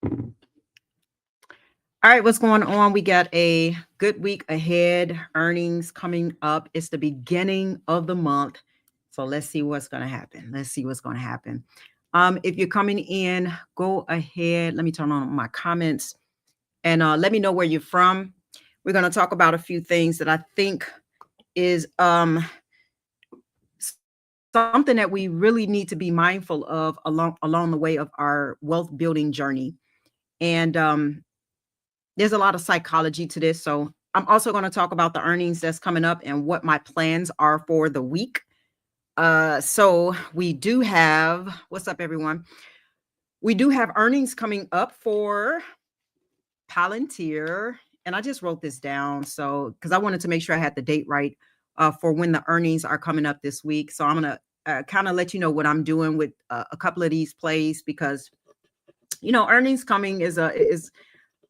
All right, what's going on? We got a good week ahead. Earnings coming up. It's the beginning of the month. So let's see what's going to happen. Let's see what's going to happen. If you're coming in, go ahead. Let me turn on my comments and let me know where you're from. We're going to talk about a few things that I think is something that we really need to be mindful of along the way of our wealth building journey. And there's a lot of psychology to this. So I'm also going to talk about the earnings that's coming up and what my plans are for the week. So we do have, what's up, everyone? We do have earnings coming up for Palantir. And I just wrote this down. So, because I wanted to make sure I had the date right for when the earnings are coming up this week. So I'm going to kind of let you know what I'm doing with a couple of these plays because, earnings coming is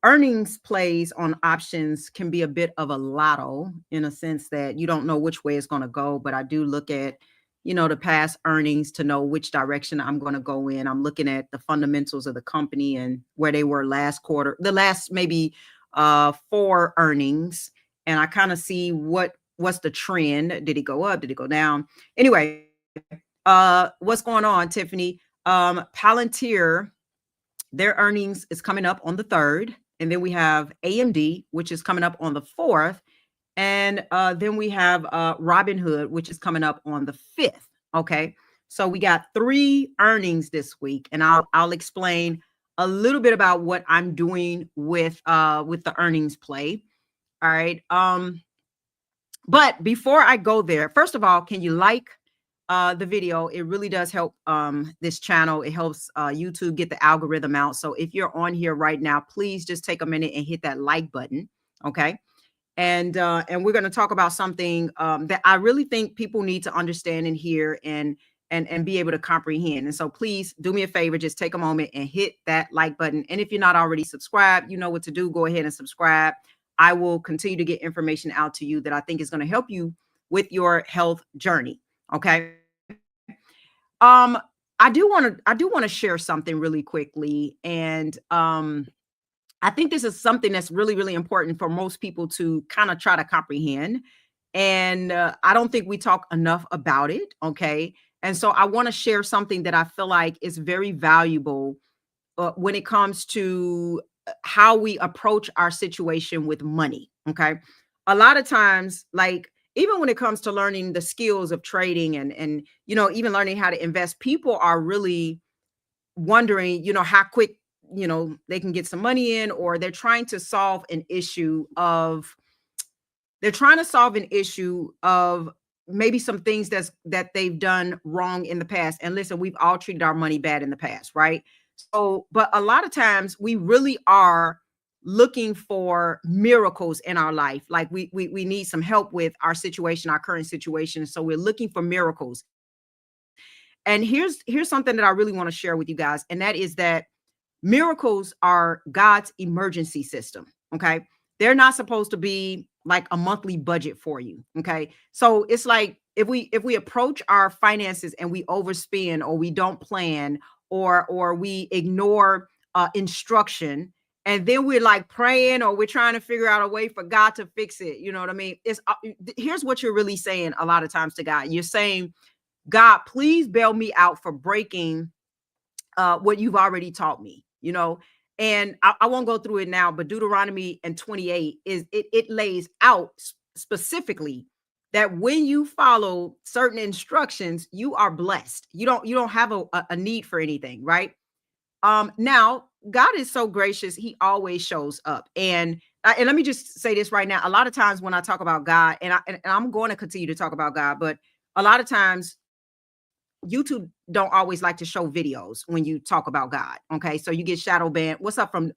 earnings plays on options can be a bit of a lotto in a sense that you don't know which way it's going to go. But I do look at, the past earnings to know which direction I'm going to go in. I'm looking at the fundamentals of the company and where they were last quarter, the last maybe 4 earnings. And I kind of see what's the trend. Did it go up? Did it go down? Anyway, what's going on, Tiffany? Palantir, their earnings is coming up on the 3rd. And then we have AMD, which is coming up on the 4th. And then we have Robinhood, which is coming up on the 5th. Okay. So we got 3 earnings this week. And I'll explain a little bit about what I'm doing with the earnings play. All right. But before I go there, first of all, can you like the video? It really does help this channel. It helps YouTube get the algorithm out. So if you're on here right now, please just take a minute and hit that like button. Okay. And we're going to talk about something that I really think people need to understand and hear and be able to comprehend. And so please do me a favor, just take a moment and hit that like button. And if you're not already subscribed, you know what to do. Go ahead and subscribe. I will continue to get information out to you that I think is going to help you with your health journey. Okay. I do want to share something really quickly. And I think this is something that's really, really important for most people to kind of try to comprehend. And I don't think we talk enough about it. Okay. And so I want to share something that I feel like is very valuable when it comes to how we approach our situation with money. Okay. A lot of times, like, even when it comes to learning the skills of trading and even learning how to invest, people are really wondering, how quick they can get some money in, or they're trying to solve an issue of maybe some things that they've done wrong in the past. And listen, we've all treated our money bad in the past, right? So, but a lot of times we really are looking for miracles in our life. Like we need some help with our situation, our current situation. So we're looking for miracles. And here's something that I really want to share with you guys. And that is that miracles are God's emergency system. Okay. They're not supposed to be like a monthly budget for you. Okay. So it's like if we approach our finances and we overspend, or we don't plan, or we ignore instruction, and then we're like praying, or we're trying to figure out a way for God to fix it. You know what I mean? Here's what you're really saying a lot of times to God. You're saying, God, please bail me out for breaking what you've already taught me, and I won't go through it now, but Deuteronomy and 28 it lays out specifically that when you follow certain instructions, you are blessed. You don't have a need for anything, right? Now God is so gracious; He always shows up. And let me just say this right now: a lot of times when I talk about God, and I'm going to continue to talk about God, but a lot of times YouTube don't always like to show videos when you talk about God. Okay. So you get shadow banned. What's up from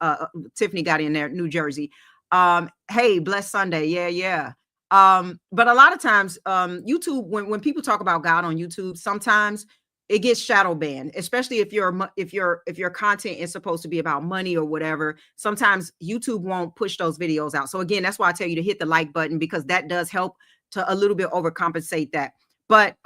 Tiffany got in there, New Jersey. Hey, blessed Sunday. Yeah, yeah. But a lot of times, YouTube, when people talk about God on YouTube, sometimes it gets shadow banned, especially if your content is supposed to be about money or whatever. Sometimes YouTube won't push those videos out. So again, that's why I tell you to hit the like button, because that does help to a little bit overcompensate that. But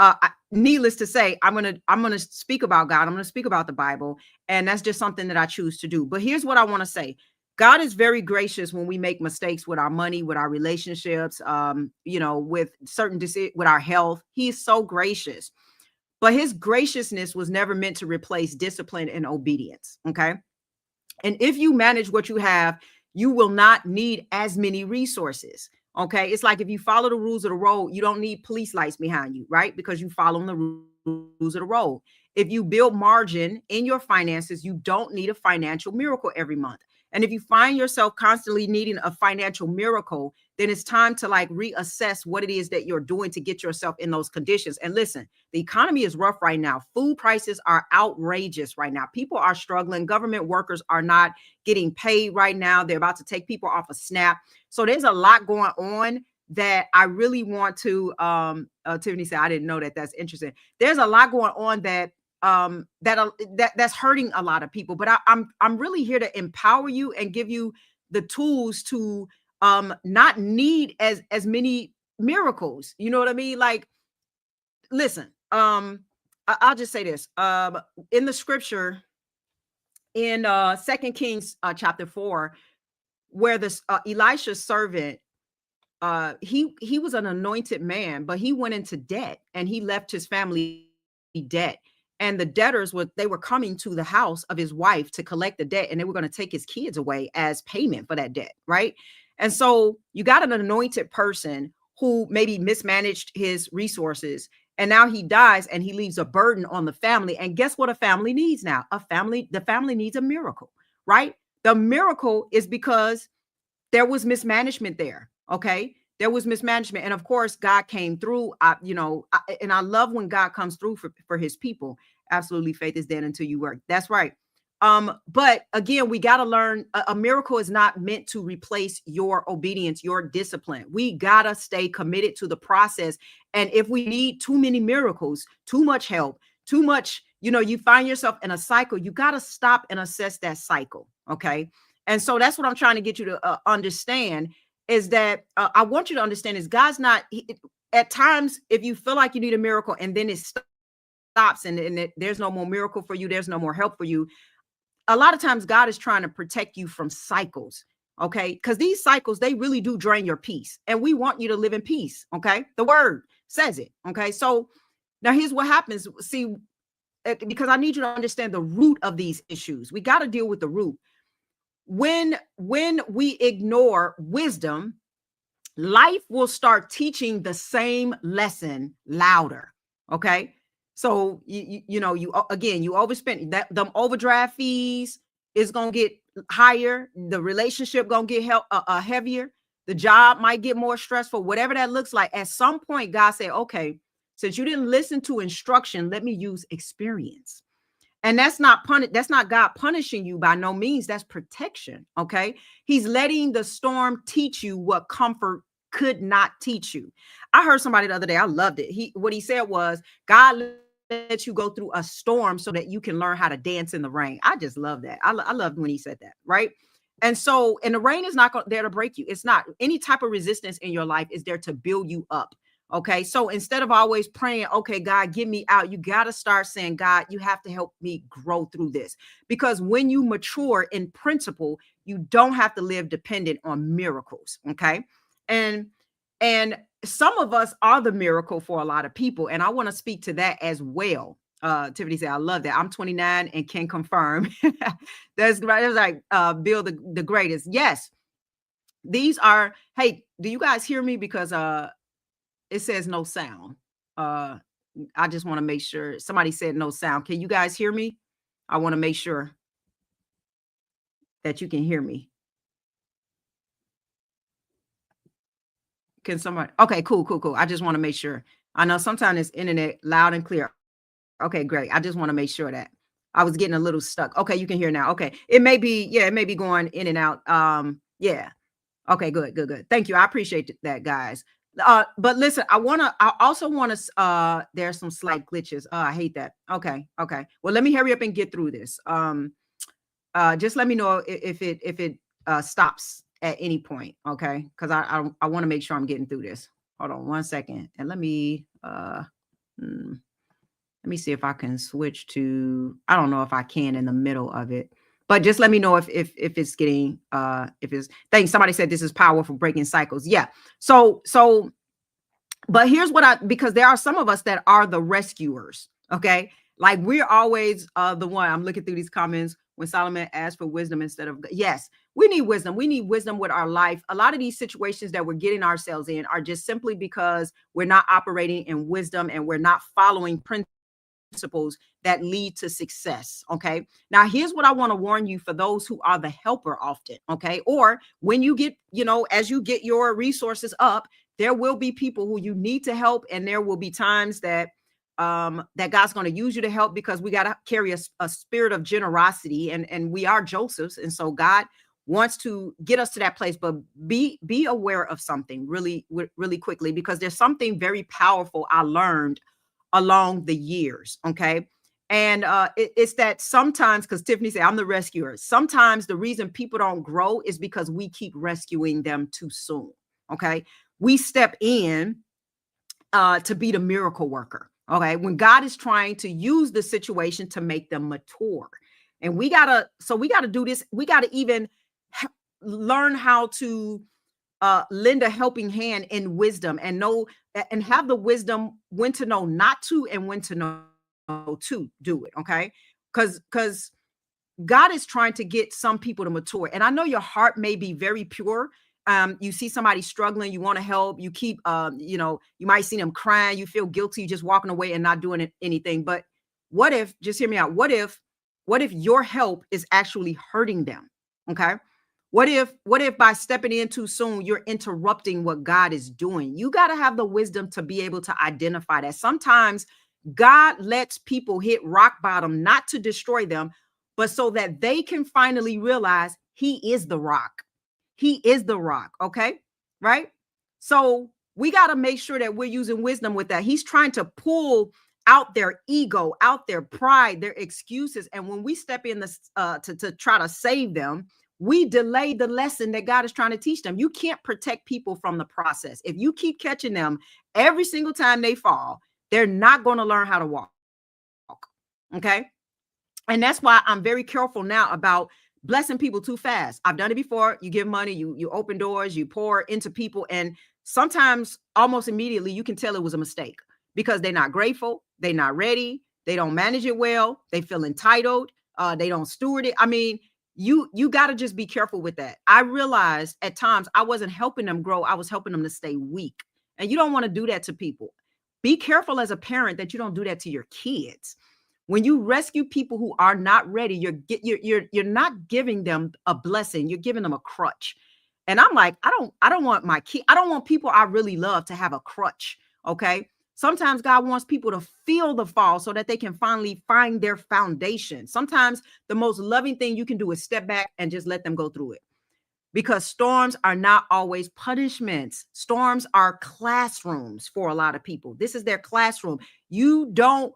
needless to say, I'm gonna speak about God. I'm gonna speak about the Bible, and that's just something that I choose to do. But here's what I want to say: God is very gracious when we make mistakes with our money, with our relationships, with certain with our health. He is so gracious, but His graciousness was never meant to replace discipline and obedience. Okay, and if you manage what you have, you will not need as many resources. Okay. It's like if you follow the rules of the road, you don't need police lights behind you, right? Because you follow the rules of the road. If you build margin in your finances, you don't need a financial miracle every month. And if you find yourself constantly needing a financial miracle, then it's time to like reassess what it is that you're doing to get yourself in those conditions. And listen, the economy is rough right now. Food prices are outrageous right now. People are struggling. Government workers are not getting paid right now. They're about to take people off a SNAP. So there's a lot going on that I really want to Tiffany said, I didn't know that. That's interesting. There's a lot going on that's hurting a lot of people. But I'm really here to empower you and give you the tools to not need as many miracles. You know what I mean? Like, listen, I'll just say this. In the scripture in 2 Kings chapter 4, where this Elisha's servant, he was an anointed man, but he went into debt and he left his family debt. And the debtors they were coming to the house of his wife to collect the debt, and they were going to take his kids away as payment for that debt, right? And so you got an anointed person who maybe mismanaged his resources, and now he dies and he leaves a burden on the family. And guess what a family needs now? The family needs a miracle, right? The miracle is because there was mismanagement there. Okay. There was mismanagement. And of course, God came through. And I love when God comes through for his people. Absolutely, faith is dead until you work. That's right. But again, we got to learn a miracle is not meant to replace your obedience, your discipline. We got to stay committed to the process. And if we need too many miracles, too much help, too much, you find yourself in a cycle, you got to stop and assess that cycle. Okay. And so that's what I'm trying to get you to understand is that I want you to understand is God's not, at times, if you feel like you need a miracle and then it stops and there's no more miracle for you, there's no more help for you. A lot of times God is trying to protect you from cycles. Okay. Because these cycles, they really do drain your peace. And we want you to live in peace. Okay. The word says it. Okay. So now here's what happens. See, because I need you to understand the root of these issues. We got to deal with the root. When we ignore wisdom, life will start teaching the same lesson louder. Okay. So you overspend that, them overdraft fees is going to get higher. The relationship going to get heavier. The job might get more stressful, whatever that looks like. At some point, God said, okay, since you didn't listen to instruction, let me use experience. And that's not God punishing you by no means. That's protection. Okay. He's letting the storm teach you what comfort could not teach you. I heard somebody the other day. I loved it. What he said was, God let you go through a storm so that you can learn how to dance in the rain. I just love that. I loved when he said that. Right. And the rain is not there to break you. It's not. Any type of resistance in your life is there to build you up. Okay. So instead of always praying, okay, God, get me out, you got to start saying, God, you have to help me grow through this. Because when you mature in principle, you don't have to live dependent on miracles. Okay. And some of us are the miracle for a lot of people. And I want to speak to that as well. Tiffany said, I love that. I'm 29 and can confirm. That's right. It was like Bill the greatest. Yes. These are, hey, do you guys hear me? Because it says no sound. I just want to make sure. Somebody said no sound. Can you guys hear me? I want to make sure that you can hear me. Can somebody? Okay, cool. I just want to make sure. I know sometimes it's internet loud and clear. Okay, great. I just want to make sure that I was getting a little stuck. Okay, you can hear now. Okay. It may be going in and out. Yeah. Okay, good. Thank you. I appreciate that, guys. But listen, I also want to there's some slight glitches. I hate that. Okay. Well, let me hurry up and get through this. Just let me know if it stops at any point. Okay. Because I want to make sure I'm getting through this. Hold on one second. And let me Let me see if I can switch to, I don't know if I can in the middle of it. But just let me know if it's getting if it's thanks. Somebody said this is powerful breaking cycles. Yeah. So but here's what I, because there are some of us that are the rescuers. Okay. Like we're always the one. I'm looking through these comments when Solomon asked for wisdom instead of, yes, we need wisdom. We need wisdom with our life. A lot of these situations that we're getting ourselves in are just simply because we're not operating in wisdom and we're not following principles that lead to success. Okay. Now, here's what I want to warn you for those who are the helper often. Okay. Or when you get, as you get your resources up, there will be people who you need to help. And there will be times that that God's going to use you to help, because we got to carry a spirit of generosity, and we are Josephs. And so God wants to get us to that place, but be aware of something really, really quickly, because there's something very powerful I learned along the years. Okay. And it's that sometimes, because Tiffany said, I'm the rescuer. Sometimes the reason people don't grow is because we keep rescuing them too soon. Okay. We step in to be the miracle worker. Okay. When God is trying to use the situation to make them mature. And we got to do this. We got to even learn how to lend a helping hand in wisdom, and know and have the wisdom when to know not to and when to know to do it. Okay. Because God is trying to get some people to mature. And I know your heart may be very pure. You see somebody struggling, you want to help, you keep, you might see them crying, you feel guilty, just walking away and not doing anything. But what if, just hear me out, what if your help is actually hurting them? Okay. What if by stepping in too soon, you're interrupting what God is doing? You got to have the wisdom to be able to identify that. Sometimes God lets people hit rock bottom, not to destroy them, but so that they can finally realize He is the rock. He is the rock. Okay. Right. So we got to make sure that we're using wisdom with that. He's trying to pull out their ego, out their pride, their excuses. And when we step in to try to save them, we delay the lesson that God is trying to teach them. You can't protect people from the process. If you keep catching them every single time they fall, they're not going to learn how to walk. Okay. And that's why I'm very careful now about blessing people too fast. I've done it before. You give money, you open doors, you pour into people. And sometimes almost immediately you can tell it was a mistake, because they're not grateful. They're not ready. They don't manage it well. They feel entitled. They don't steward it. I mean, you got to just be careful with that. I realized at times I wasn't helping them grow. I was helping them to stay weak. And you don't want to do that to people. Be careful as a parent that you don't do that to your kids. When you rescue people who are not ready, you're not giving them a blessing. You're giving them a crutch. And I'm like, I don't want my kid. I don't want people I really love to have a crutch. Okay. Sometimes God wants people to feel the fall so that they can finally find their foundation. Sometimes the most loving thing you can do is step back and just let them go through it. Because storms are not always punishments. Storms are classrooms for a lot of people. This is their classroom. You don't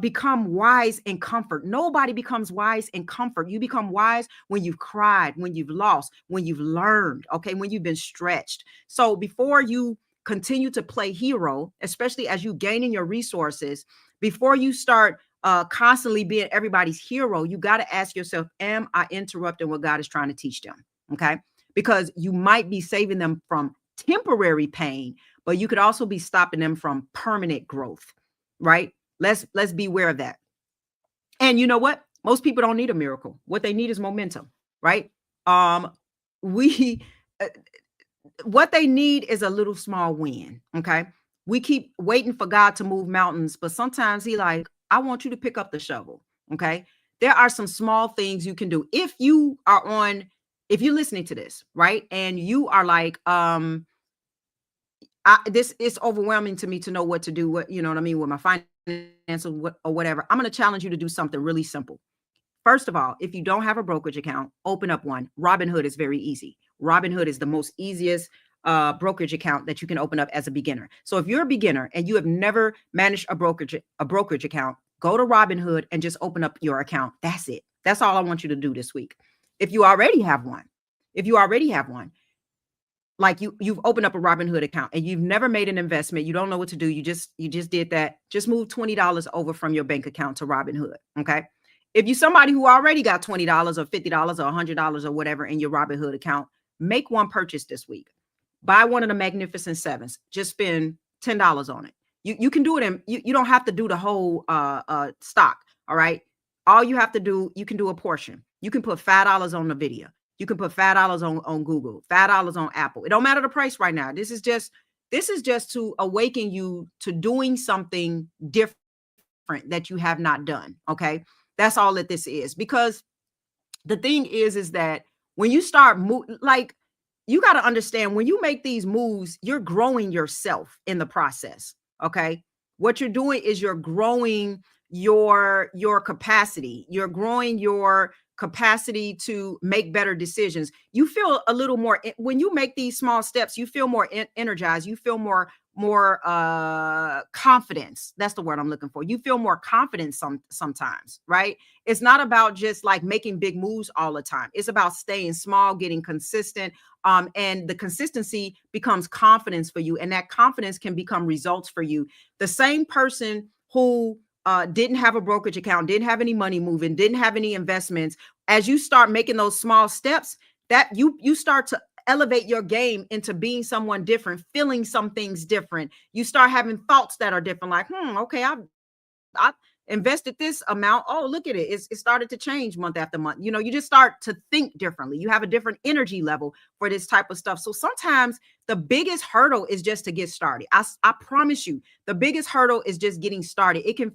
become wise in comfort. Nobody becomes wise in comfort. You become wise when you've cried, when you've lost, when you've learned, okay, when you've been stretched. So before you continue to play hero, especially as you gain in your resources, before you start constantly being everybody's hero, you got to ask yourself, am I interrupting what God is trying to teach them? Okay. Because you might be saving them from temporary pain, but you could also be stopping them from permanent growth, right? Let's be aware of that. And you know what? Most people don't need a miracle. What they need is momentum, right? We what they need is a little small win. Okay. We keep waiting for God to move mountains, but sometimes He like, I want you to pick up the shovel. Okay. There are some small things you can do. If you're listening to this, right? And you are like, this is overwhelming to me to know what to do, what, you know what I mean, with my finances or whatever. I'm going to challenge you to do something really simple. First of all, if you don't have a brokerage account, open up one. Robinhood is very easy. Robinhood is the most easiest brokerage account that you can open up as a beginner. So if you're a beginner and you have never managed a brokerage account, go to Robinhood and just open up your account. That's it. That's all I want you to do this week. If you already have one, like you've opened up a Robinhood account and you've never made an investment. You don't know what to do. You just did that. Just move $20 over from your bank account to Robinhood. Okay. If you're somebody who already got $20 or $50 or $100 or whatever in your Robinhood account, make one purchase this week. Buy one of the Magnificent Sevens. Just spend $10 on it. You can do it in, you don't have to do the whole stock. All right. All you have to do, you can do a portion. You can put $5 on Nvidia. You can put $5 on Google, $5 on Apple. It don't matter the price right now. This is just to awaken you to doing something different that you have not done. Okay. That's all that this is. Because the thing is that when you start like, you got to understand, when you make these moves, you're growing yourself in the process. Okay. What you're doing is you're growing your capacity. You're growing your capacity to make better decisions. You feel a little more when you make these small steps. You feel more energized. You feel more confidence. That's the word I'm looking for. You feel more confident sometimes, right? It's not about just like making big moves all the time. It's about staying small, getting consistent, and the consistency becomes confidence for you, and that confidence can become results for you. The same person who didn't have a brokerage account, didn't have any money moving, didn't have any investments, as you start making those small steps, that you start to elevate your game into being someone different, feeling some things different. You start having thoughts that are different, like, okay, I invested this amount. Oh, look at it. It started to change month after month. You just start to think differently. You have a different energy level for this type of stuff. So sometimes the biggest hurdle is just to get started. I promise you, the biggest hurdle is just getting started. You can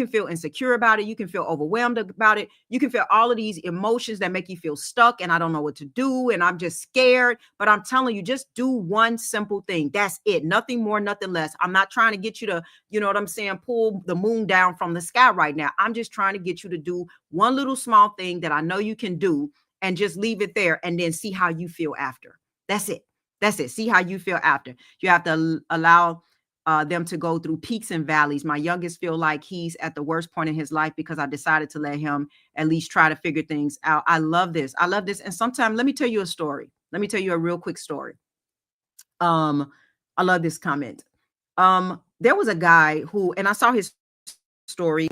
feel insecure about it. You can feel overwhelmed about it. You can feel all of these emotions that make you feel stuck and I don't know what to do. And I'm just scared. But I'm telling you, just do one simple thing. That's it. Nothing more, nothing less. I'm not trying to get you to, you know what I'm saying, pull the moon down from the sky right now. I'm just trying to get you to do one little small thing that I know you can do, and just leave it there and then see how you feel after. That's it. That's it. See how you feel after. You have to allow them to go through peaks and valleys. My youngest feel like he's at the worst point in his life because I decided to let him at least try to figure things out. I love this. I love this. And sometimes, let me tell you a story. Let me tell you a real quick story. I love this comment. There was a guy who, and I saw his story.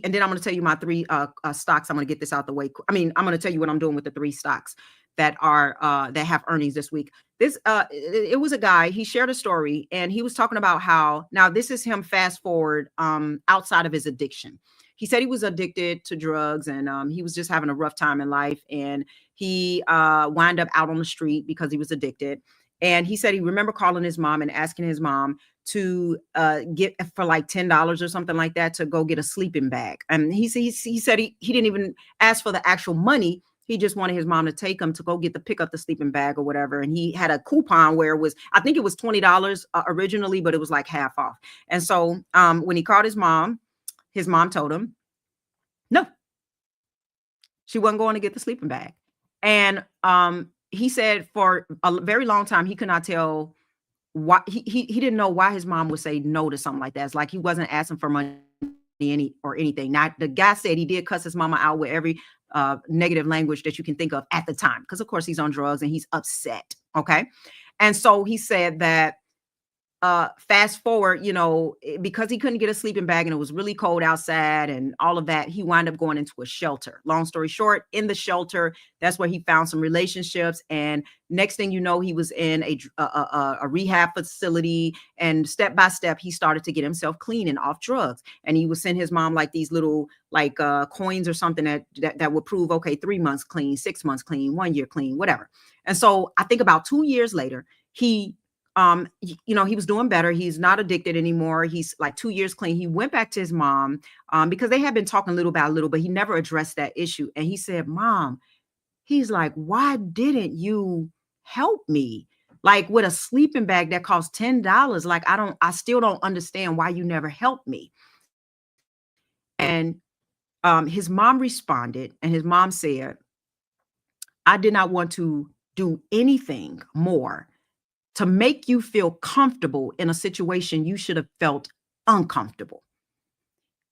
And then I'm going to tell you my three stocks. I'm going to get this out the way. I mean, I'm going to tell you what I'm doing with the three stocks that have earnings this week. It was a guy, he shared a story and he was talking about how, now this is him fast forward outside of his addiction. He said he was addicted to drugs and he was just having a rough time in life, and he wound up out on the street because he was addicted. And he said he remember calling his mom and asking his mom to get for like $10 or something like that to go get a sleeping bag. And he said he didn't even ask for the actual money. He just wanted his mom to take him to go pick up the sleeping bag or whatever. And he had a coupon where I think it was $20 originally, but it was like half off. And so when he called his mom told him, no, she wasn't going to get the sleeping bag. And he said for a very long time, he could not tell why. He didn't know why his mom would say no to something like that. It's like he wasn't asking for money or anything. Now, the guy said he did cuss his mama out with every negative language that you can think of at the time, because of course he's on drugs and he's upset. Okay. And so he said that fast forward, because he couldn't get a sleeping bag and it was really cold outside and all of that, he wound up going into a shelter. Long story short, in the shelter, that's where he found some relationships. And next thing you know, he was in a rehab facility, and step by step, he started to get himself clean and off drugs. And he would send his mom like these little coins or something that would prove, okay, 3 months clean, 6 months clean, 1 year clean, whatever. And so I think about 2 years later, he was doing better. He's not addicted anymore. He's like 2 years clean. He went back to his mom because they had been talking little by little, but he never addressed that issue. And he said, Mom, he's like, why didn't you help me? Like with a sleeping bag that costs $10. Like, I still don't understand why you never helped me. And his mom responded, and his mom said, I did not want to do anything more to make you feel comfortable in a situation you should have felt uncomfortable.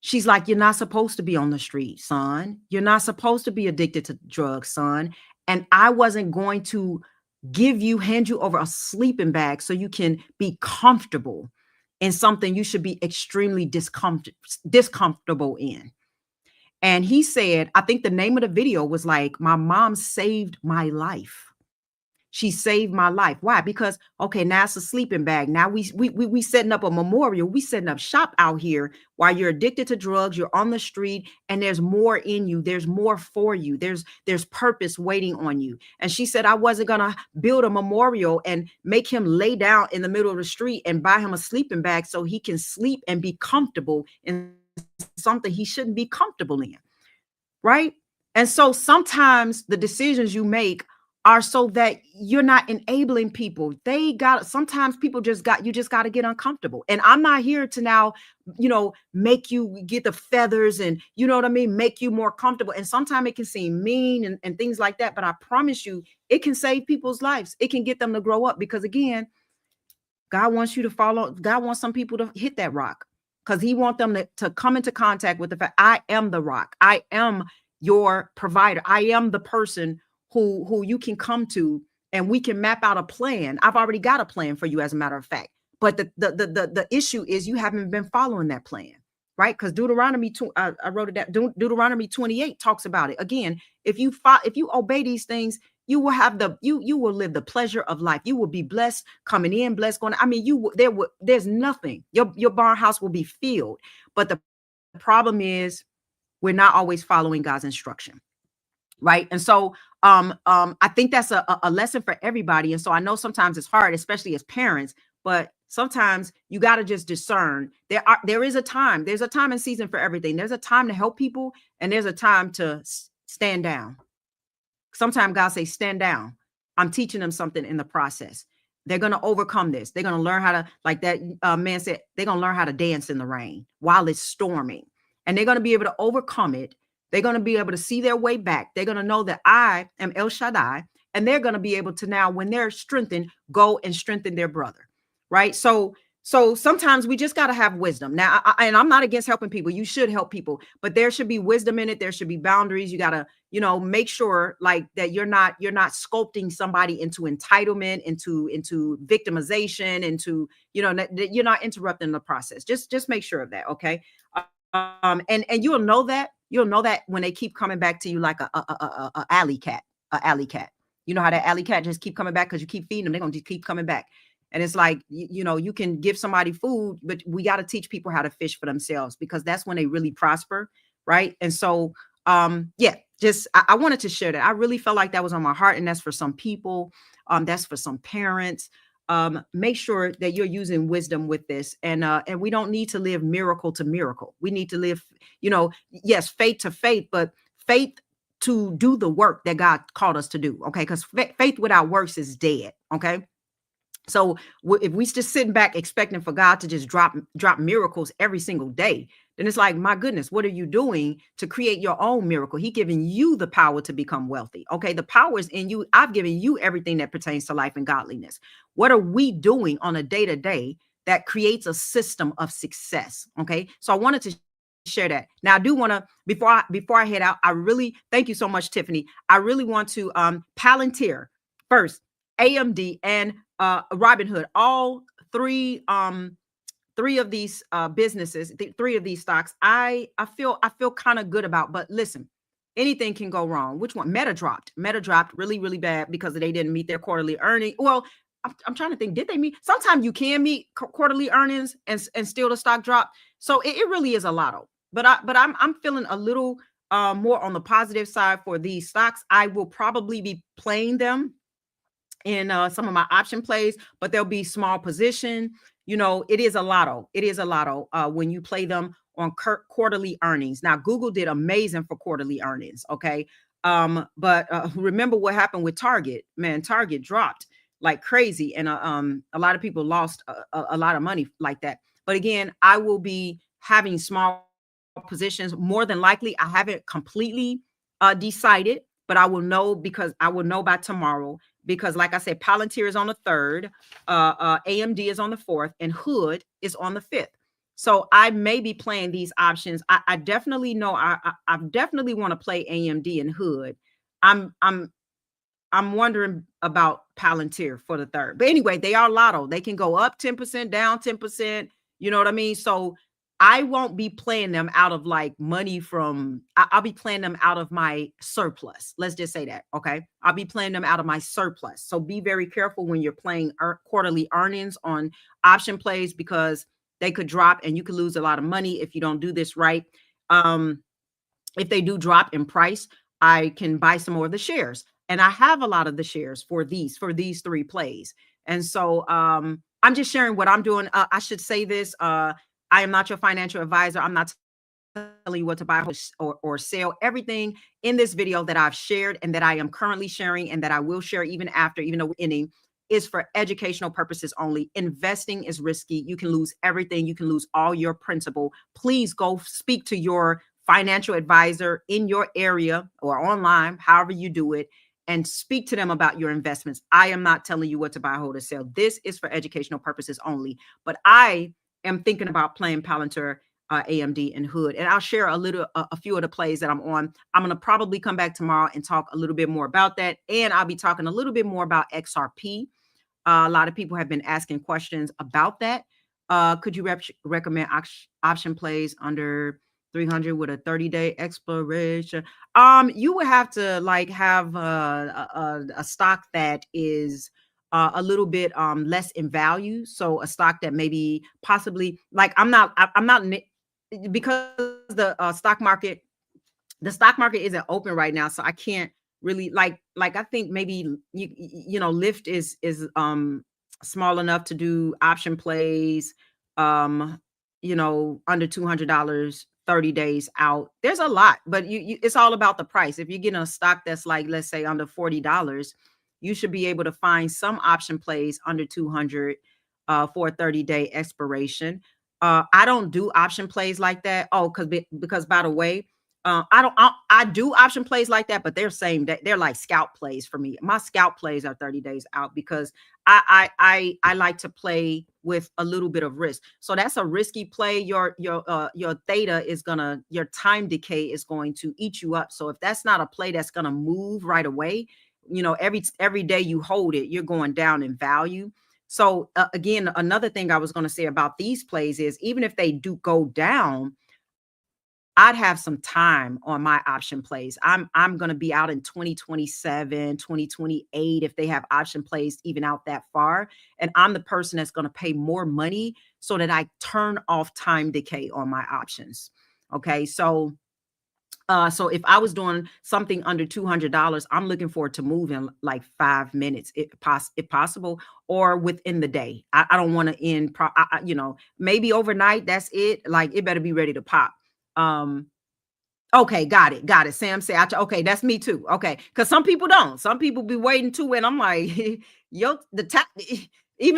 She's like, you're not supposed to be on the street, son. You're not supposed to be addicted to drugs, son. And I wasn't going to hand you over a sleeping bag so you can be comfortable in something you should be extremely discomfortable in. And he said, I think the name of the video was like, my mom saved my life. She saved my life. Why? Because okay, now it's a sleeping bag. Now we setting up a memorial. We setting up shop out here while you're addicted to drugs. You're on the street, and there's more in you. There's more for you. There's purpose waiting on you. And she said I wasn't gonna build a memorial and make him lay down in the middle of the street and buy him a sleeping bag so he can sleep and be comfortable in something he shouldn't be comfortable in. Right? And so sometimes the decisions you make are so that you're not enabling people. Sometimes people you just got to get uncomfortable. And I'm not here to now, make you get the feathers and, you know what I mean, make you more comfortable. And sometimes it can seem mean and things like that. But I promise you, it can save people's lives. It can get them to grow up because, again, God wants you to follow. God wants some people to hit that rock because he wants them to come into contact with the fact, I am the rock. I am your provider. I am the person who you can come to, and we can map out a plan. I've already got a plan for you, as a matter of fact. But the issue is you haven't been following that plan, right? Because Deuteronomy, I wrote it down. Deuteronomy 28 talks about it. Again, if you obey these things, you will have you will live the pleasure of life. You will be blessed coming in, blessed going. I mean, there's nothing. Your barn house will be filled. But the problem is we're not always following God's instruction. Right. And so I think that's a lesson for everybody. And so I know sometimes it's hard, especially as parents, but sometimes you got to just discern. There's a time and season for everything. There's a time to help people, and there's a time to stand down. Sometimes God says, stand down. I'm teaching them something in the process. They're going to overcome this. They're going to learn how to, like that man said, they're going to learn how to dance in the rain while it's storming, and they're going to be able to overcome it. They're going to be able to see their way back. They're going to know that I am El Shaddai, and they're going to be able to now, when they're strengthened, go and strengthen their brother. Right. So sometimes we just got to have wisdom. Now, and I'm not against helping people. You should help people, but there should be wisdom in it. There should be boundaries. You got to, make sure like that you're not sculpting somebody into entitlement, into victimization, into, that you're not interrupting the process. Just make sure of that. Okay. And you'll know that when they keep coming back to you like a alley cat. You know how that alley cat just keep coming back because you keep feeding them. They're gonna just keep coming back. And it's like, you can give somebody food, but we got to teach people how to fish for themselves, because that's when they really prosper. Right. And so, I wanted to share that. I really felt like that was on my heart. And that's for some people. That's for some parents. Make sure that you're using wisdom with this. And we don't need to live miracle to miracle. We need to live, yes, faith to faith, but faith to do the work that God called us to do. Okay. Because faith without works is dead. Okay. So if we just sitting back expecting for God to just drop miracles every single day, then it's like, my goodness, what are you doing to create your own miracle? He giving you the power to become wealthy. Okay. The power is in you. I've given you everything that pertains to life and godliness. What are we doing on a day-to-day that creates a system of success? Okay. So I wanted to share that. Now I do want to, before I head out, I really thank you so much, Tiffany. I really want to Palantir first, AMD, and Robinhood, all three of these businesses, three of these stocks, I feel kind of good about. But listen, anything can go wrong. Which one? Meta dropped really, really bad because they didn't meet their quarterly earnings. Well, I'm trying to think, did they meet? Sometimes you can meet quarterly earnings and still the stock drop. So it really is a lotto. But I'm feeling a little more on the positive side for these stocks. I will probably be playing them in some of my option plays, but there'll be small position. It is a lotto. When you play them on quarterly earnings. Now, Google did amazing for quarterly earnings. Okay. But remember what happened with Target, man. Target dropped like crazy. And a lot of people lost a lot of money like that. But again, I will be having small positions. More than likely, I haven't completely decided, but I will know by tomorrow. Because like I said, Palantir is on the 3rd, AMD is on the 4th, and Hood is on the 5th. So I may be playing these options. I definitely know I definitely want to play AMD and Hood. I'm I'm wondering about Palantir for the third. But anyway, they are lotto. They can go up 10%, down 10%. You know what I mean? So I won't be playing them out of like money from, I'll be playing them out of my surplus. Let's just say that. Okay. I'll be playing them out of my surplus. So be very careful when you're playing quarterly earnings on option plays, because they could drop and you could lose a lot of money if you don't do this right. If they do drop in price, I can buy some more of the shares. And I have a lot of the shares for these three plays. And so I'm just sharing what I'm doing. I should say this. I am not your financial advisor. I'm not telling you what to buy or sell. Everything in this video that I've shared and that I am currently sharing and that I will share even after, even though ending, is for educational purposes only. Investing is risky. You can lose everything. You can lose all your principal. Please go speak to your financial advisor in your area or online, however you do it, and speak to them about your investments. I am not telling you what to buy, hold, or sell. This is for educational purposes only. But I am thinking about playing Palantir, AMD, and Hood. And I'll share a few of the plays that I'm on. I'm going to probably come back tomorrow and talk a little bit more about that. And I'll be talking a little bit more about XRP. A lot of people have been asking questions about that. Could you recommend option plays under 300 with a 30-day expiration? You would have to like have a stock that is a little bit less in value. So a stock that maybe possibly like I'm not because the stock market isn't open right now, so I can't really I think maybe Lyft is small enough to do option plays under $200 30 days out. There's a lot, but it's all about the price. If you're getting a stock that's like, let's say, under $40, you should be able to find some option plays under 200 for a 30-day expiration. I don't do option plays like that. Oh, because by the way, I do option plays like that, but they're like scalp plays for me. My scalp plays are 30 days out because I like to play with a little bit of risk. So that's a risky play. Your theta is your time decay is going to eat you up. So if that's not a play that's gonna move right away, every day you hold it, you're going down in value. So again, another thing I was going to say about these plays is even if they do go down, I'd have some time on my option plays. I'm going to be out in 2027, 2028 if they have option plays even out that far. And I'm the person that's going to pay more money so that I turn off time decay on my options. Okay. So if I was doing something under $200, I'm looking for it to move in like 5 minutes, if possible, or within the day. I don't want to end, maybe overnight. That's it. Like it better be ready to pop. Okay, got it. Sam said, okay, that's me too. Okay, because some people don't. Some people be waiting too, and I'm like, even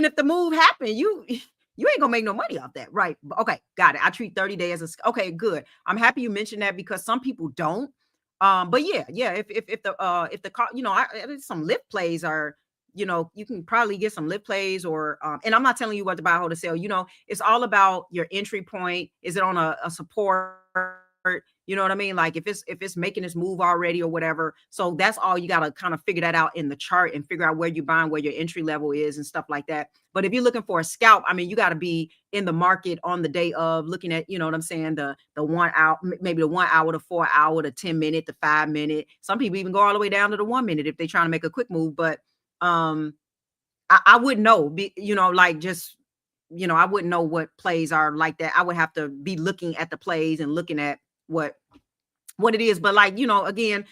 if the move happened, you ain't gonna make no money off that, right? Okay, got it. I treat 30 days as okay, good. I'm happy you mentioned that because some people don't. But yeah, if the car, some lift plays are, you can probably get some lift plays or and I'm not telling you what to buy, hold, or sell. It's all about your entry point. Is it on a support? You know what I mean? Like if it's making this move already or whatever. So that's all. You got to kind of figure that out in the chart and figure out where you're buying, where your entry level is and stuff like that. But if you're looking for a scalp, I mean, you got to be in the market on the day of looking at, you know what I'm saying? The 1 hour, maybe the 1 hour, the 4 hour, the 10 minute, the 5 minute. Some people even go all the way down to the 1 minute if they're trying to make a quick move. But I wouldn't know, I wouldn't know what plays are like that. I would have to be looking at the plays and looking at what it is. But like, again,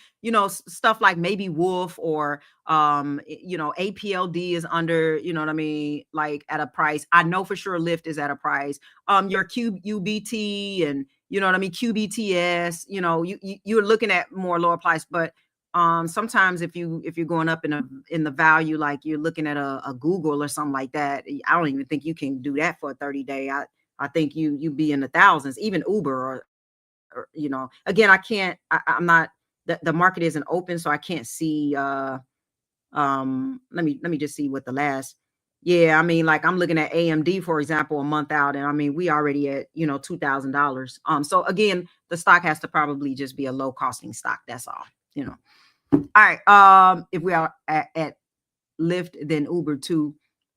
stuff like maybe Wolf or, APLD is under, you know what I mean? Like at a price. I know for sure Lyft is at a price. Your QUBT and, you know what I mean? QBTS, you're looking at more lower price, but sometimes if you're going up in the value, like you're looking at a Google or something like that, I don't even think you can do that for a 30-day. I think you be in the thousands, even Uber or again, I'm not, the market isn't open, so I can't see, let me just see what the last, yeah, I mean, like I'm looking at AMD, for example, a month out, and I mean, we already at, $2,000. So again, the stock has to probably just be a low costing stock. That's all, All right. If we are at Lyft than Uber too.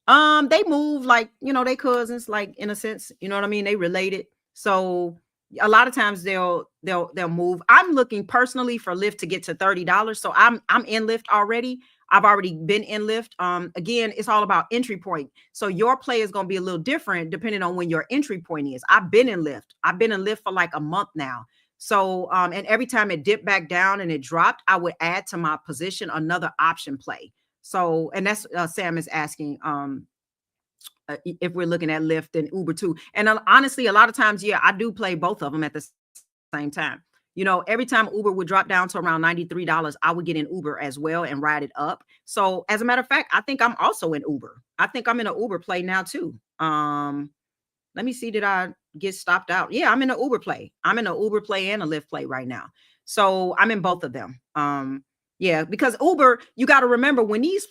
They move like, they cousins, like, in a sense, you know what I mean? They related. So a lot of times they'll move. I'm looking personally for Lyft to get to $30. So I'm in Lyft already. I've already been in Lyft. Again, it's all about entry point. So your play is gonna be a little different depending on when your entry point is. I've been in Lyft. I've been in Lyft for like a month now. So and every time it dipped back down and it dropped, I would add to my position another option play. So, and that's Sam is asking if we're looking at Lyft and Uber too. And honestly, a lot of times, yeah, I do play both of them at the same time. Every time Uber would drop down to around $93, I would get in Uber as well and ride it up. So, as a matter of fact, I think I'm also in Uber. I think I'm in an Uber play now too. Let me see, did I get stopped out? Yeah, I'm in an Uber play. I'm in an Uber play and a Lyft play right now. So I'm in both of them. Yeah, because Uber, you got to remember when these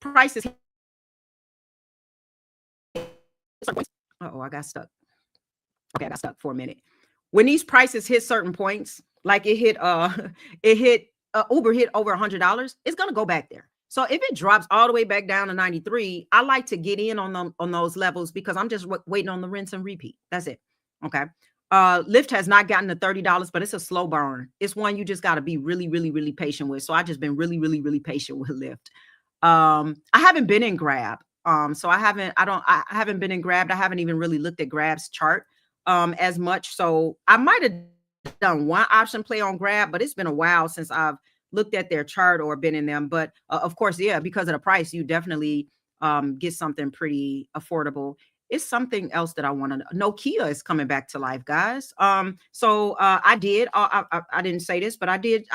prices. Oh, I got stuck. Okay, I got stuck for a minute. When these prices hit certain points, like it hit Uber hit over $100, it's gonna go back there. So if it drops all the way back down to 93, I like to get in on them on those levels because I'm just waiting on the rinse and repeat. That's it. Okay. Lyft has not gotten to $30, but it's a slow burn. It's one you just got to be really, really, really patient with. So I just been really, really, really patient with Lyft. I haven't been in Grab. So I haven't been in Grab. I haven't even really looked at Grab's chart as much. So I might have done one option play on Grab, but it's been a while since I've looked at their chart or been in them. But of course, yeah, because of the price, you definitely get something pretty affordable. It's something else that I want to know. Nokia is coming back to life, guys. So I did. I didn't say this, but I did.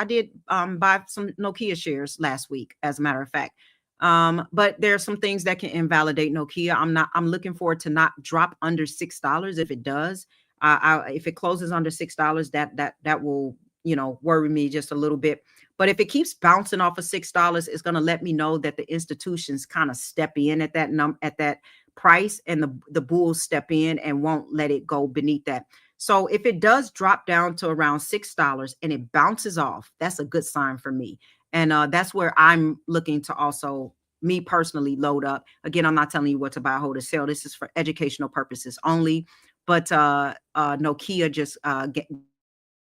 Buy some Nokia shares last week, as a matter of fact. But there are some things that can invalidate Nokia. I'm looking for it to not drop under $6. If it does, if it closes under $6, that will, worry me just a little bit. But if it keeps bouncing off of $6, it's going to let me know that the institutions kind of step in at that price, and the bulls step in and won't let it go beneath that. So if it does drop down to around $6 and it bounces off, that's a good sign for me. And that's where I'm looking to also, me personally, load up. Again, I'm not telling you what to buy, hold, or sell. This is for educational purposes only. But Nokia just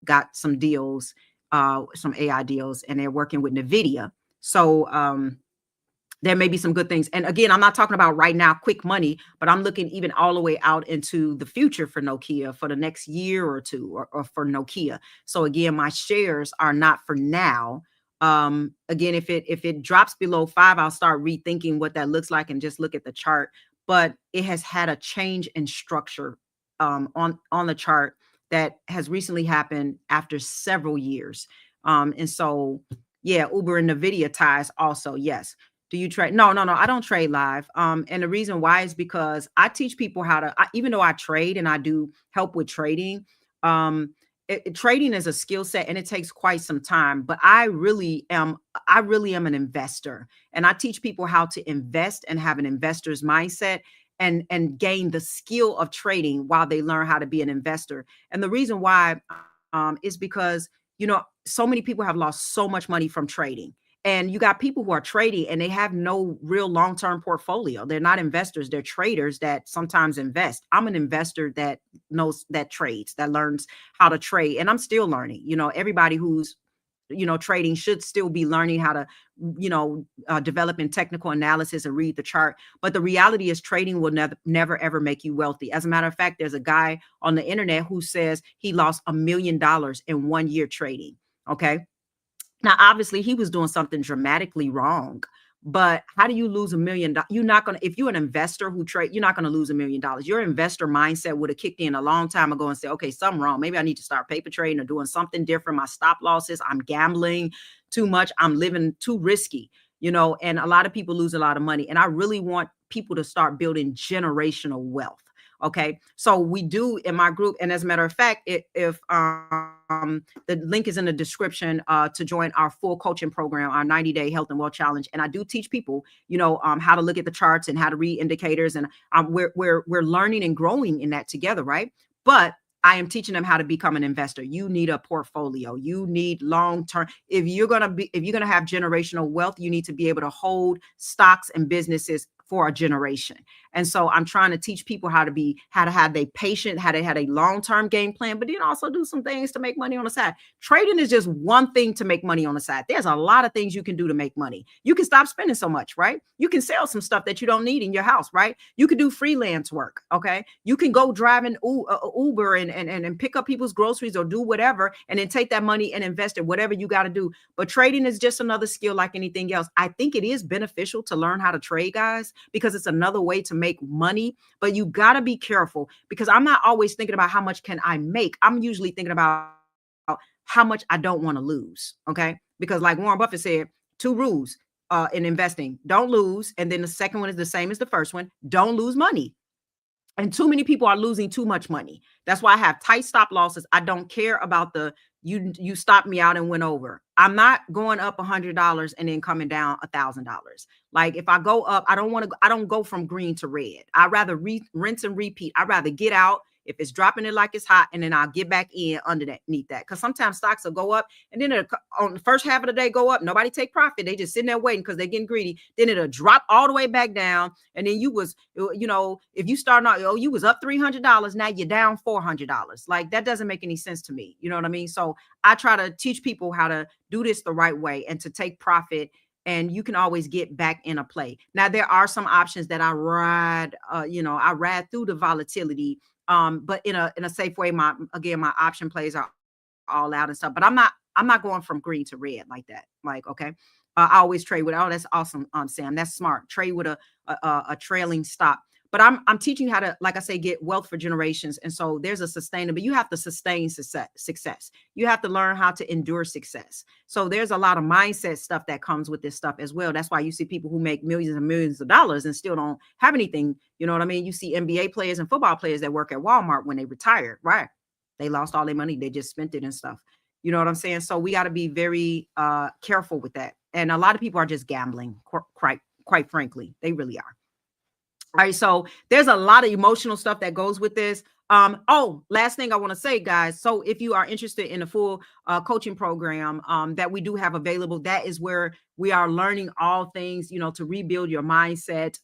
got some deals, some AI deals, and they're working with NVIDIA. So there may be some good things. And again, I'm not talking about right now, quick money, but I'm looking even all the way out into the future for Nokia for the next year or two, or for Nokia. So again, my shares are not for now. Again, if it drops below 5, I'll start rethinking what that looks like and just look at the chart. But it has had a change in structure on the chart that has recently happened after several years. And so, yeah, Uber and NVIDIA ties also. Yes. Do you trade? No, I don't trade live. And the reason why is because I teach people how to, even though I trade and I do help with trading, trading is a skill set and it takes quite some time, but I really am an investor, and I teach people how to invest and have an investor's mindset and gain the skill of trading while they learn how to be an investor. And the reason why is because, so many people have lost so much money from trading. And you got people who are trading and they have no real long-term portfolio. They're not investors. They're traders that sometimes invest. I'm an investor that knows, that trades, that learns how to trade. And I'm still learning. Everybody who's, trading should still be learning how to, develop in technical analysis and read the chart. But the reality is trading will never, ever make you wealthy. As a matter of fact, there's a guy on the internet who says he lost $1 million in 1 year trading. Okay. Now, obviously, he was doing something dramatically wrong, but how do you lose $1 million? You're not going to, if you're an investor who trade, you're not going to lose $1 million. Your investor mindset would have kicked in a long time ago and said, okay, something wrong. Maybe I need to start paper trading or doing something different. My stop losses, I'm gambling too much. I'm living too risky, and a lot of people lose a lot of money. And I really want people to start building generational wealth. Okay. So we do in my group. And as a matter of fact, if the link is in the description to join our full coaching program, our 90-day health and wealth challenge. And I do teach people, how to look at the charts and how to read indicators. And we're learning and growing in that together. Right. But I am teaching them how to become an investor. You need a portfolio. You need long-term. If you're gonna have generational wealth, you need to be able to hold stocks and businesses for a generation. And so I'm trying to teach people how to have a patient, how to have a long-term game plan, but then also do some things to make money on the side. Trading is just one thing to make money on the side. There's a lot of things you can do to make money. You can stop spending so much, right? You can sell some stuff that you don't need in your house, right? You can do freelance work, okay? You can go drive an Uber and pick up people's groceries or do whatever, and then take that money and invest it, whatever you got to do. But trading is just another skill like anything else. I think it is beneficial to learn how to trade, guys, because it's another way to make money, but you got to be careful, because I'm not always thinking about how much can I make. I'm usually thinking about how much I don't want to lose. Okay. Because like Warren Buffett said, two rules in investing: don't lose. And then the second one is the same as the first one: don't lose money. And too many people are losing too much money. That's why I have tight stop losses. I don't care about the you stopped me out and went over. I'm not going up $100 and then coming down $1,000. Like if I go up, I don't go from green to red. I'd rather rinse and repeat. I'd rather get out if it's dropping it like it's hot, and then I'll get back in underneath that. Because sometimes stocks will go up, and then on the first half of the day go up. Nobody take profit. They just sitting there waiting because they're getting greedy. Then it'll drop all the way back down. And then if you start out, you was up $300, now you're down $400. Like that doesn't make any sense to me. You know what I mean? So I try to teach people how to do this the right way and to take profit, and you can always get back in a play. Now, there are some options that I ride through the volatility, but in a safe way. My option plays are all out and stuff, but I'm not going from green to red like that. Like, okay. I always trade with, that's awesome. Sam, that's smart. Trade with a trailing stop. But I'm teaching how to, like I say, get wealth for generations. And so there's a sustainable, you have to sustain success. You have to learn how to endure success. So there's a lot of mindset stuff that comes with this stuff as well. That's why you see people who make millions and millions of dollars and still don't have anything. You know what I mean? You see NBA players and football players that work at Walmart when they retired, right? They lost all their money. They just spent it and stuff. You know what I'm saying? So we got to be very careful with that. And a lot of people are just gambling, quite frankly. They really are. All right, so there's a lot of emotional stuff that goes with this. Last thing I want to say, guys. So if you are interested in a full coaching program that we do have available, that is where we are learning all things, to rebuild your mindset,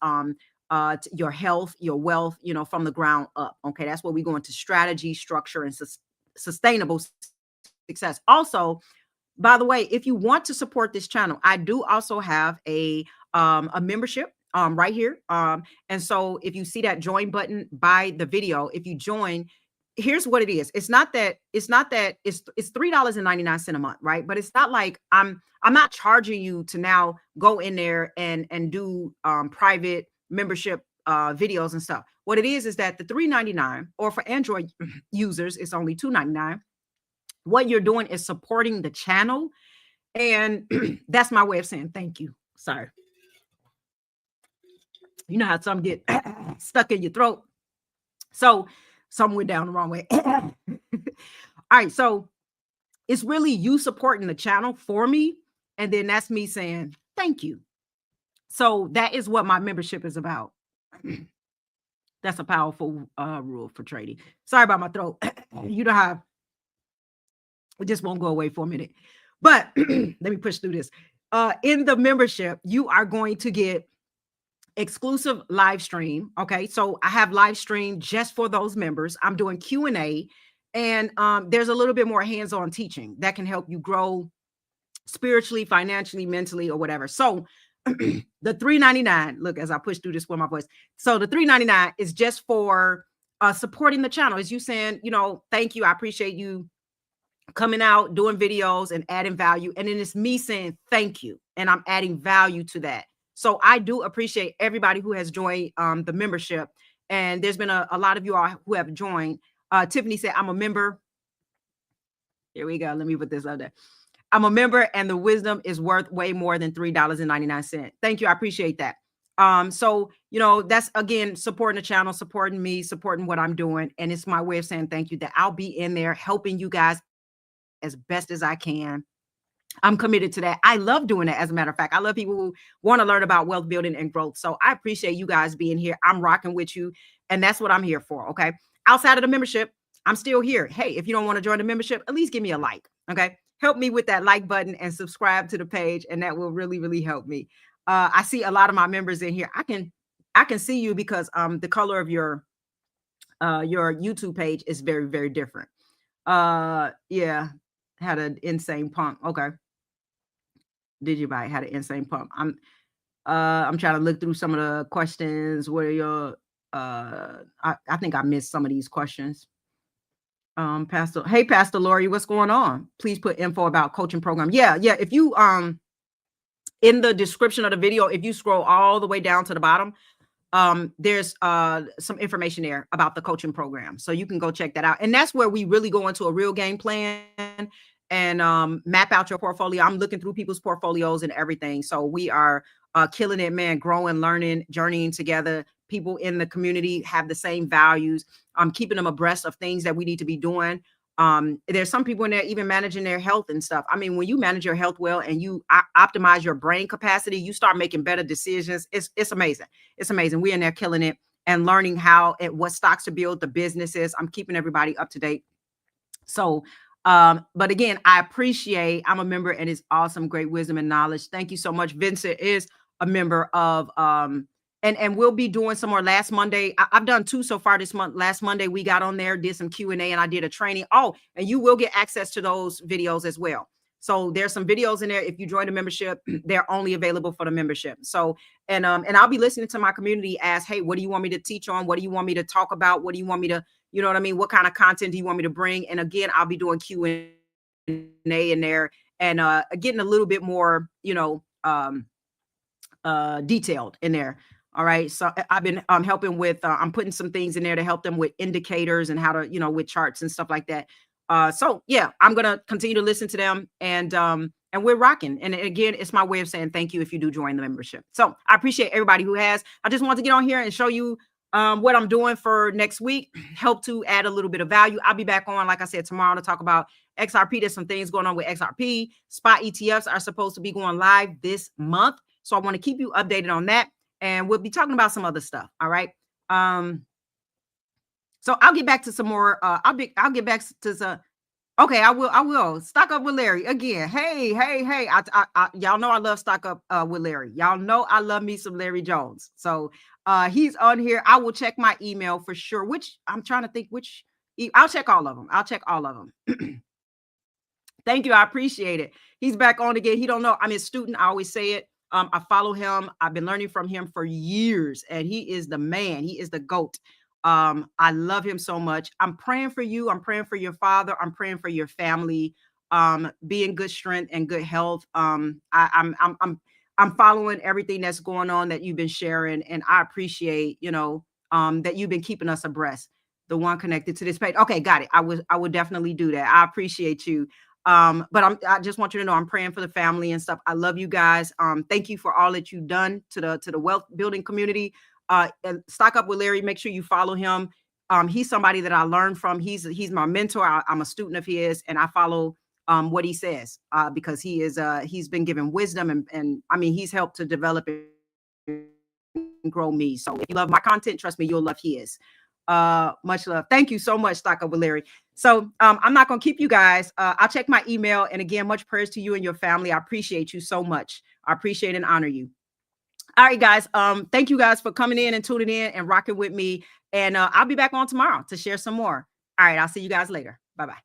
your health, your wealth, from the ground up. Okay, that's where we go into strategy, structure, and sustainable success. Also, by the way, if you want to support this channel, I do also have a membership right here. And so if you see that join button by the video, if you join, here's what it is. It's $3.99 a month, right? But it's not like I'm not charging you to now go in there and do private membership videos and stuff. What it is that the $3.99, or for Android users, it's only $2.99. What you're doing is supporting the channel. And that's my way of saying thank you. Sorry. You know how some get stuck in your throat. So some went down the wrong way. All right. So it's really you supporting the channel for me. And then that's me saying thank you. So that is what my membership is about. That's a powerful rule for trading. Sorry about my throat. You know how it just won't go away for a minute. But let me push through this. In the membership, you are going to get exclusive live stream. Okay. So I have live stream just for those members. I'm doing Q&A, and there's a little bit more hands-on teaching that can help you grow spiritually, financially, mentally, or whatever. So the $3.99, look, as I push through this with my voice. So the $3.99 is just for supporting the channel. Is you saying, thank you. I appreciate you coming out, doing videos and adding value. And then it's me saying thank you. And I'm adding value to that. So I do appreciate everybody who has joined the membership. And there's been a lot of you all who have joined. Tiffany said, I'm a member. Here we go. Let me put this out there. I'm a member, and the wisdom is worth way more than $3.99. Thank you. I appreciate that. So, that's, again, supporting the channel, supporting me, supporting what I'm doing. And it's my way of saying thank you, that I'll be in there helping you guys as best as I can. I'm committed to that. I love doing it. As a matter of fact, I love people who want to learn about wealth building and growth. So I appreciate you guys being here. I'm rocking with you. And that's what I'm here for. Okay. Outside of the membership, I'm still here. Hey, if you don't want to join the membership, at least give me a like. Okay. Help me with that like button and subscribe to the page. And that will really, really help me. I see a lot of my members in here. I can see you because the color of your YouTube page is very, very different. Yeah, had an insane pump. Okay. Did you buy? Had an insane pump. I'm trying to look through some of the questions. What are your I think I missed some of these questions. Pastor Lori, what's going on? Please put info about coaching program. Yeah. If you in the description of the video, if you scroll all the way down to the bottom, there's some information there about the coaching program. So you can go check that out. And that's where we really go into a real game plan and map out your portfolio. I'm looking through people's portfolios and everything. So we are killing it, man, growing, learning, journeying together. People in the community have the same values. I'm keeping them abreast of things that we need to be doing. There's some people in there even managing their health and stuff. I mean, when you manage your health well and you optimize your brain capacity, you start making better decisions. It's amazing. It's amazing. We're in there killing it and learning how and what stocks to build, the businesses. I'm keeping everybody up to date. So, but again, I'm a member and it's awesome, great wisdom and knowledge. Thank you so much. Vincent is a member of, and we'll be doing some more. Last Monday, I've done 2 so far this month. Last Monday, we got on there, did some Q&A, and I did a training. Oh, and you will get access to those videos as well. So there's some videos in there. If you join the membership, they're only available for the membership. So, and I'll be listening to my community ask, hey, what do you want me to teach on? What do you want me to talk about? What do you want me to, you know what I mean? What kind of content do you want me to bring? And again, I'll be doing Q&A in there and getting a little bit more, detailed in there. All right. So I've been helping with, I'm putting some things in there to help them with indicators and how to, with charts and stuff like that. So yeah, I'm going to continue to listen to them and we're rocking. And again, it's my way of saying thank you if you do join the membership. So I appreciate everybody who has. I just want to get on here and show you what I'm doing for next week, help to add a little bit of value. I'll be back on, like I said, tomorrow to talk about XRP. There's some things going on with XRP. Spot ETFs are supposed to be going live this month. So I want to keep you updated on that. And we'll be talking about some other stuff. All right. So I'll get back to some more. I'll get back to some. Okay, I will. Stock up with Larry again. Hey. Y'all know I love stock up with Larry. Y'all know I love me some Larry Jones. So he's on here. I will check my email for sure. Which I'm trying to think which. I'll check all of them. Thank you. I appreciate it. He's back on again. He don't know. I'm his student. I always say it. I follow him. I've been learning from him for years, and he is the man. He is the GOAT. I love him so much. I'm praying for you. I'm praying for your father. I'm praying for your family. Be in good strength and good health. I'm following everything that's going on that you've been sharing, and I appreciate, that you've been keeping us abreast. The one connected to this page. Okay, got it. I would definitely do that. I appreciate you. But I just want you to know I'm praying for the family and stuff. I love you guys. Thank you for all that you've done to the wealth building community. And stock up with Larry. Make sure you follow him. He's somebody that I learned from. He's my mentor. I'm a student of his, and I follow what he says because he's been given wisdom and I mean he's helped to develop and grow me. So if you love my content, trust me, you'll love his. Much love. Thank you so much, Stock Up with Larry. So I'm not going to keep you guys. I'll check my email. And again, much prayers to you and your family. I appreciate you so much. I appreciate and honor you. All right, guys. Thank you guys for coming in and tuning in and rocking with me. And I'll be back on tomorrow to share some more. All right. I'll see you guys later. Bye-bye.